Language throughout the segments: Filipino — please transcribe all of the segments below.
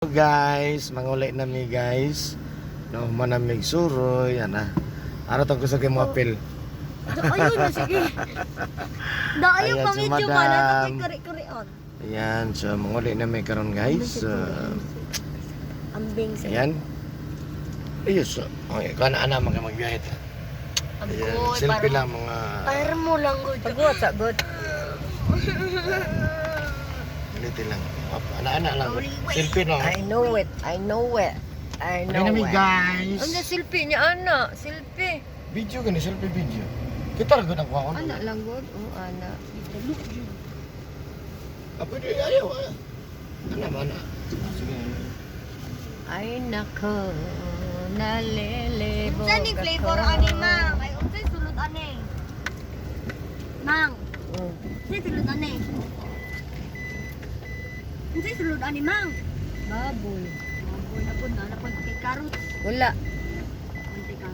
Guys, manguli na mi guys. No, manamig suroy ana. Ano to gusto kay mo apil? Ayun na, sige. Daayo Ayan, pa si medyo Madam. ka na kari-karion. Ayan, so manguli na mi karon guys. Ambing sa. Ayan. Ayos. Okay, kana ana magbiyahe ta. Ayan, selfie lang mga Para mo lang good. Pagod sa good. ganito lang. Ana-ana lang. Selfie no. I know it. I know it. I know Ano mi it. guys? Ano selfie niya ana? Selfie. Video gani selfie video. Kita ra gud ang kuha ko. Ana lang good. Oh, ana. Look you. Apa dia ayaw. Ana mana? Sige. Ay nako. Nalilibog ako. Unsa ni flavor ani mang? Ay unsay sulod ani? Mang, unsay sulod ani? Unsay sulod ani mang? Baboy. Napon kay karot. Wala. Unsay ka?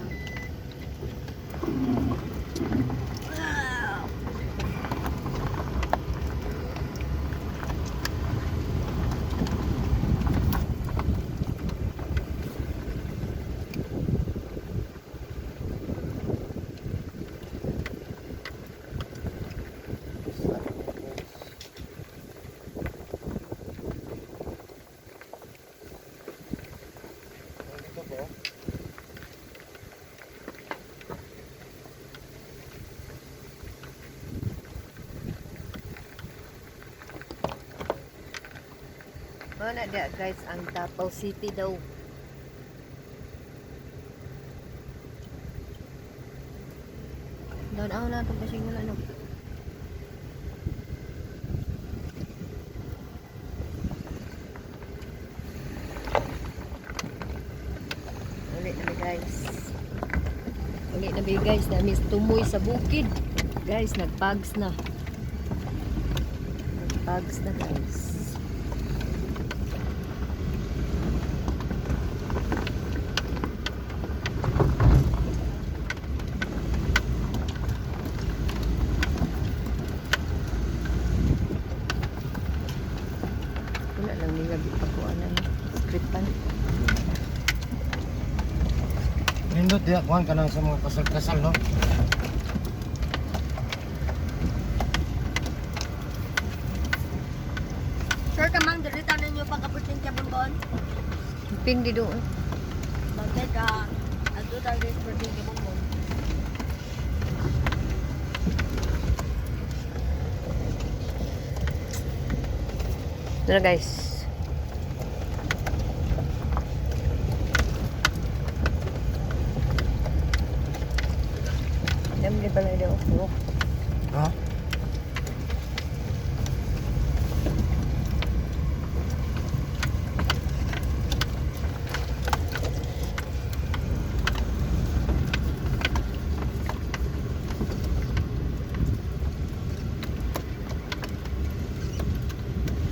Mana dia guys ang Davao City daw. Dan ako na itong kasing wala no. Ulit na guys. Ulit na guys. Namis tumoy sa bukid. Guys, nagpags na. Nagpags na guys. Wala lang nila bipakuanan scriptan. Nindot dia kuan kanang sa mga kasal-kasal no. Sir ka mang dili tanan niyo pag-abot ng Kabungon. Pindi doon. Bagay ka. Adto tayo sa birthday ni Kabungon. Tara guys. Dami pala daw. Ha?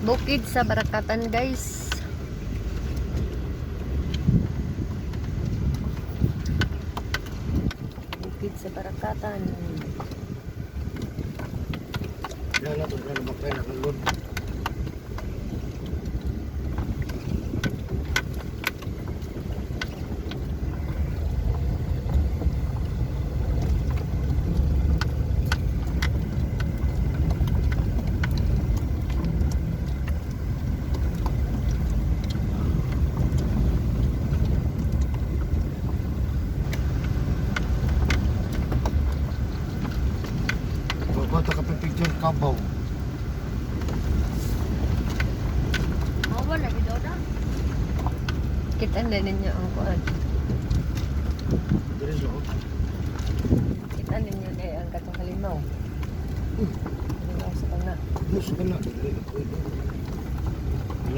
Bukid sa Barakatan guys. Bukid sa Barakatan. Wala na to wala bakay na kalod. Bata ka pa picture kabaw. Mawala lagi daw na. Kita na ninyo ang kuan. Diri so. Kita ninyo na ang katong halimaw. Halimaw sa tanga. Mus kana diri ko.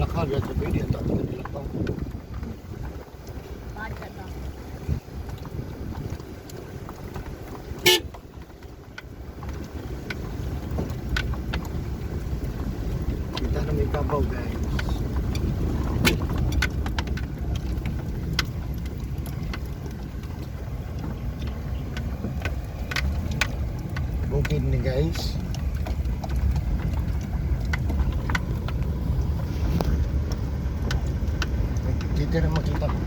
Lakad ya sa pwede ta ka dilakaw. Bata ba? Kita na may kabaw guys. Bukid ni guys. dito rin makita ko.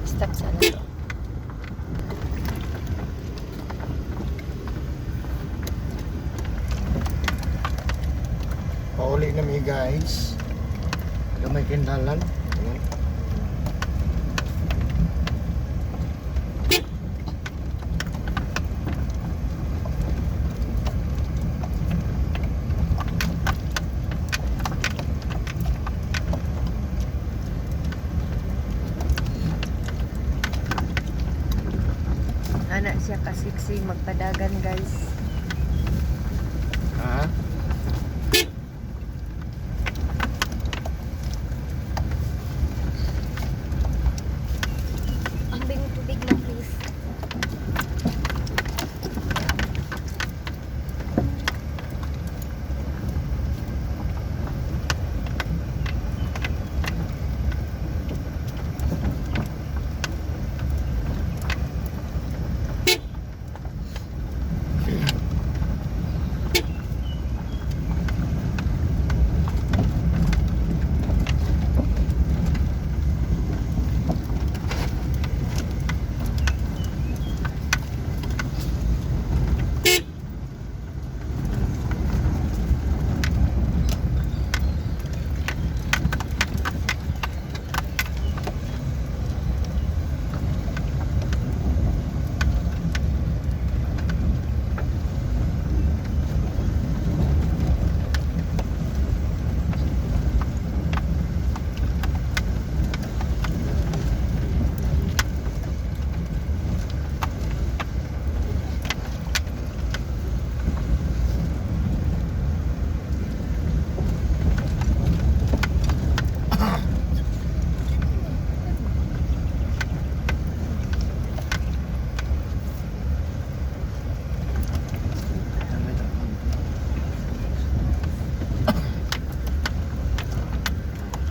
Stop sana to. Pauli na mi guys. Gamay kindalan. Ayan. Anak siya kasiksi magpadagan guys. Ha? Ambing tubig na please.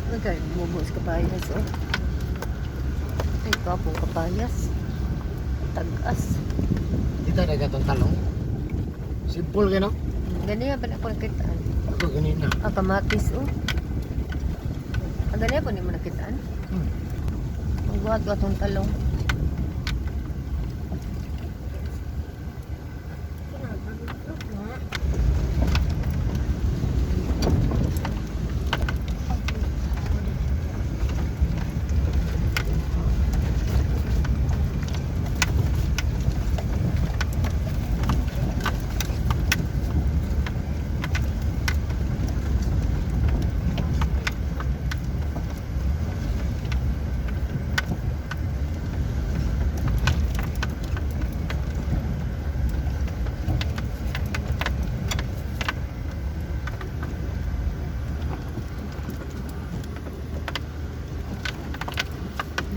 Nagkain bubos kapayas oh. Ay, kapong kapayas. Tagas. Dito na gatong talong. Simple ka no? Ganyan pa na ako nakitaan. Ako ganina. Ah, kamatis oh. Ah, ganyan po ni mo nakitaan. Magbuhat-buhat ng talong.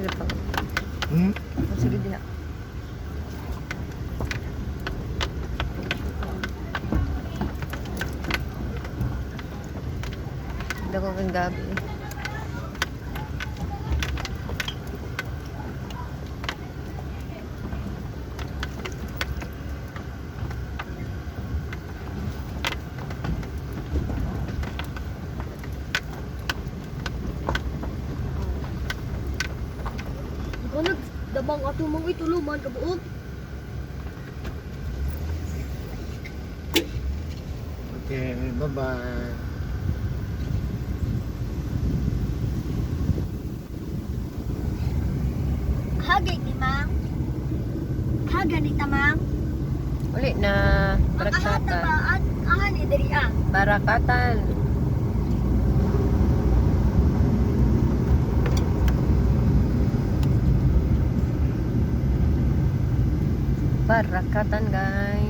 Dili pa. Hmm? Oh, sige diha. Dako kang gabi. Ikaw dabang ato mong ituluman kabuok. Okay, bye-bye. Hagay ni mang. Haga ni tamang. Uli na Ang ahat na barakatan. ba at ahan ni diri ang. Barakatan. Barakatan guys.